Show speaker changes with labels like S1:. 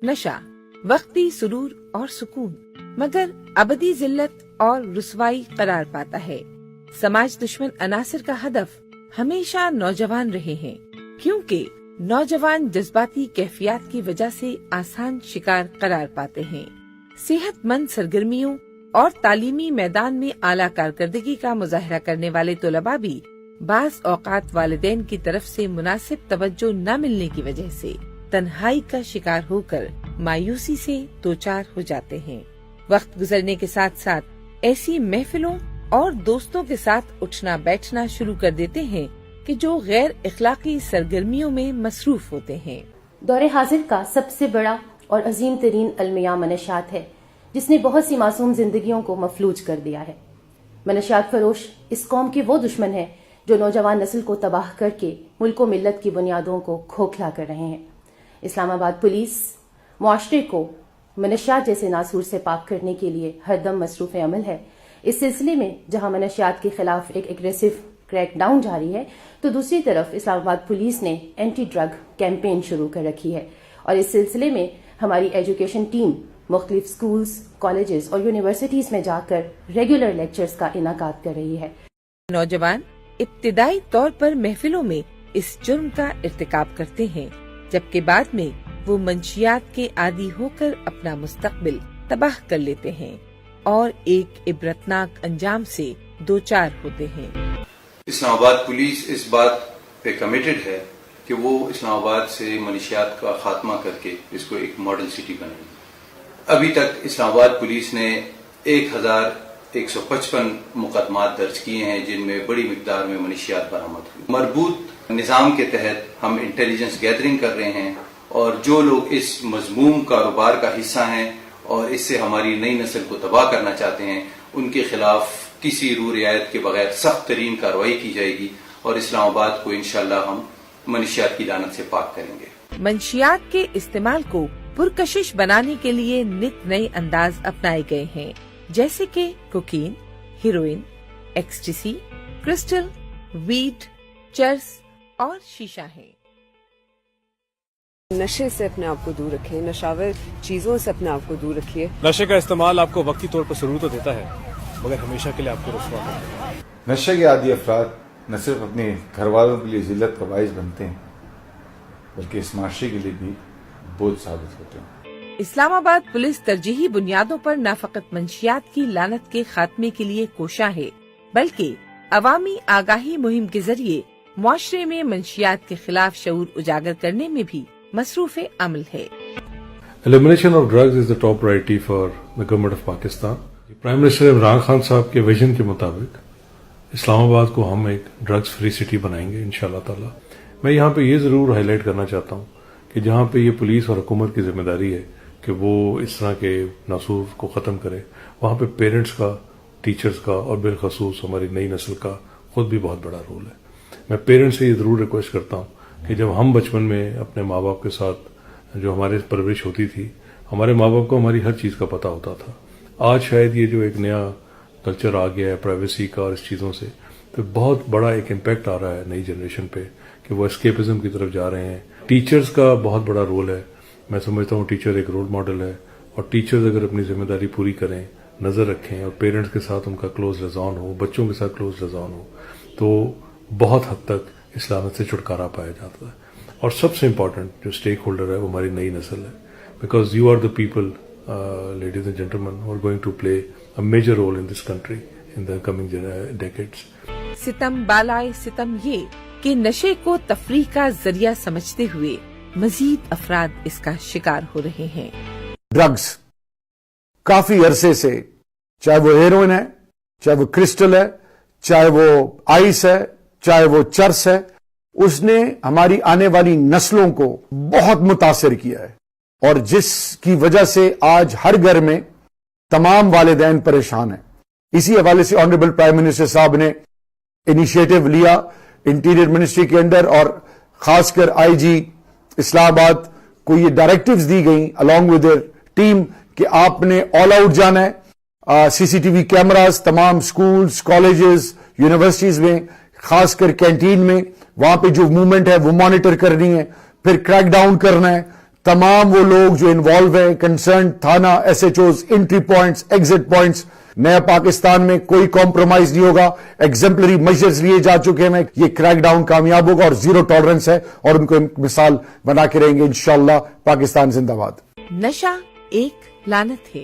S1: نشہ وقتی سرور اور سکون مگر ابدی ذلت اور رسوائی قرار پاتا ہے۔ سماج دشمن عناصر کا ہدف ہمیشہ نوجوان رہے ہیں، کیونکہ نوجوان جذباتی کیفیات کی وجہ سے آسان شکار قرار پاتے ہیں۔ صحت مند سرگرمیوں اور تعلیمی میدان میں اعلیٰ کارکردگی کا مظاہرہ کرنے والے طلباء بھی بعض اوقات والدین کی طرف سے مناسب توجہ نہ ملنے کی وجہ سے تنہائی کا شکار ہو کر مایوسی سے دوچار ہو جاتے ہیں۔ وقت گزرنے کے ساتھ ساتھ ایسی محفلوں اور دوستوں کے ساتھ اٹھنا بیٹھنا شروع کر دیتے ہیں کہ جو غیر اخلاقی سرگرمیوں میں مصروف ہوتے ہیں۔
S2: دور حاضر کا سب سے بڑا اور عظیم ترین المیہ منشیات ہے، جس نے بہت سی معصوم زندگیوں کو مفلوج کر دیا ہے۔ منشیات فروش اس قوم کے وہ دشمن ہیں جو نوجوان نسل کو تباہ کر کے ملک و ملت کی بنیادوں کو کھوکھلا کر رہے ہیں۔ اسلام آباد پولیس معاشرے کو منشیات جیسے ناسور سے پاک کرنے کے لیے ہر دم مصروف عمل ہے۔ اس سلسلے میں جہاں منشیات کے خلاف ایک اگریسو کریک ڈاؤن جاری ہے، تو دوسری طرف اسلام آباد پولیس نے اینٹی ڈرگ کیمپین شروع کر رکھی ہے، اور اس سلسلے میں ہماری ایجوکیشن ٹیم مختلف سکولز، کالجز اور یونیورسٹیز میں جا کر ریگولر لیکچرز کا انعقاد کر رہی ہے۔
S1: نوجوان ابتدائی طور پر محفلوں میں اس جرم کا ارتکاب کرتے ہیں، جبکہ بعد میں وہ منشیات کے عادی ہو کر اپنا مستقبل تباہ کر لیتے ہیں اور ایک عبرتناک انجام سے دوچار ہوتے ہیں۔
S3: اسلام آباد پولیس اس بات پہ کمیٹڈ ہے کہ وہ اسلام آباد سے منشیات کا خاتمہ کر کے اس کو ایک ماڈل سٹی بنائے گی۔ ابھی تک اسلام آباد پولیس نے 1155 مقدمات درج کیے ہیں، جن میں بڑی مقدار میں منشیات برآمد ہوئی۔ مربوط نظام کے تحت ہم انٹیلیجنس گیدرنگ کر رہے ہیں، اور جو لوگ اس مذموم کاروبار کا حصہ ہیں اور اس سے ہماری نئی نسل کو تباہ کرنا چاہتے ہیں، ان کے خلاف کسی رو رعایت کے بغیر سخت ترین کارروائی کی جائے گی، اور اسلام آباد کو انشاءاللہ ہم منشیات کی لعنت سے پاک کریں گے۔
S1: منشیات کے استعمال کو پرکشش بنانے کے لیے نت نئے انداز اپنائے گئے ہیں، جیسے کہ cocaine, heroin, ecstasy, crystal, weed, چرس اور شیشہ ہیں۔
S4: نشے سے اپنے آپ کو دور رکھیں، نشاور چیزوں سے اپنے آپ کو دور رکھیے۔
S5: نشے کا استعمال آپ کو وقتی طور پر سرور تو دیتا ہے، مگر ہمیشہ کے لیے آپ کو رسوا کرتا ہے۔
S6: نشے کے عادی افراد نہ صرف اپنے گھر والوں کے لیے ذلت کا باعث بنتے ہیں، بلکہ اس معاشرے کے لیے بھی بوجھ ثابت ہوتے ہیں۔
S1: اسلام آباد پولیس ترجیحی بنیادوں پر نہ فقط منشیات کی لعنت کے خاتمے کے لیے کوشاں ہے، بلکہ عوامی آگاہی مہم کے ذریعے معاشرے میں منشیات کے خلاف شعور اجاگر کرنے میں بھی مصروف عمل ہے۔
S7: Elimination of drugs is the top priority for the government of Pakistan. Prime minister Imran Khan صاحب کے ویژن کے مطابق اسلام آباد کو ہم ایک ڈرگز فری سٹی بنائیں گے انشاءاللہ تعالی۔ میں یہاں پہ یہ ضرور ہائی لائٹ کرنا چاہتا ہوں کہ جہاں پہ یہ پولیس اور حکومت کی ذمہ داری ہے کہ وہ اس طرح کے ناسور کو ختم کرے، وہاں پہ پیرنٹس کا، ٹیچرز کا اور بالخصوص ہماری نئی نسل کا خود بھی بہت بڑا رول ہے۔ میں پیرنٹس سے یہ ضرور ریکویسٹ کرتا ہوں کہ جب ہم بچپن میں اپنے ماں باپ کے ساتھ جو ہماری پرورش ہوتی تھی، ہمارے ماں باپ کو ہماری ہر چیز کا پتہ ہوتا تھا۔ آج شاید یہ جو ایک نیا کلچر آ گیا ہے پرائیویسی کا اور اس چیزوں سے، تو بہت بڑا ایک امپیکٹ آ رہا ہے نئی جنریشن پہ کہ وہ اسکیپزم کی طرف جا رہے ہیں۔ ٹیچرز کا بہت بڑا رول ہے، میں سمجھتا ہوں ٹیچر ایک رول ماڈل ہے، اور ٹیچرز اگر اپنی ذمہ داری پوری کریں، نظر رکھیں اور پیرنٹس کے ساتھ ان کا کلوز لزان ہو، بچوں کے ساتھ کلوز لزان ہو، تو بہت حد تک اس لعنت سے چھٹکارا پایا جاتا ہے۔ اور سب سے امپورٹنٹ جو اسٹیک ہولڈر ہے وہ ہماری نئی نسل ہے، because you are the people ladies and gentlemen who are going to play a major role in this country in the coming decades.
S1: ستم بالائے ستم یہ کہ نشے کو تفریح کا ذریعہ سمجھتے ہوئے مزید افراد اس کا شکار ہو رہے ہیں۔
S8: ڈرگز کافی عرصے سے، چاہے وہ ہیروئن ہے، چاہے وہ کرسٹل ہے، چاہے وہ آئس ہے، چاہے وہ چرس ہے، اس نے ہماری آنے والی نسلوں کو بہت متاثر کیا ہے، اور جس کی وجہ سے آج ہر گھر میں تمام والدین پریشان ہیں۔ اسی حوالے سے آنریبل پرائم منسٹر صاحب نے انیشیٹو لیا انٹیریئر منسٹری کے اندر، اور خاص کر آئی جی اسلام آباد کو یہ ڈائریکٹیوز دی گئیں along with their ٹیم کہ آپ نے آل آؤٹ جانا ہے۔ سی سی ٹی وی کیمراز تمام سکولز، کالجز، یونیورسٹیز میں، خاص کر کینٹین میں، وہاں پہ جو موومنٹ ہے وہ مانیٹر کرنی ہے، پھر کریک ڈاؤن کرنا ہے، تمام وہ لوگ جو انوالو ہیں، کنسرن تھانہ، S H Os, entry points, exit points, نیا پاکستان میں کوئی کمپرومائز نہیں ہوگا. ایگزمپلری میجرز لیے جا چکے ہیں. یہ کریک ڈاؤن کامیاب ہوگا اور زیرو ٹالرنس ہے اور ان کو مثال بنا کے رہیں گے. انشاءاللہ پاکستان زندہ باد.
S1: نشہ ایک لعنت ہے.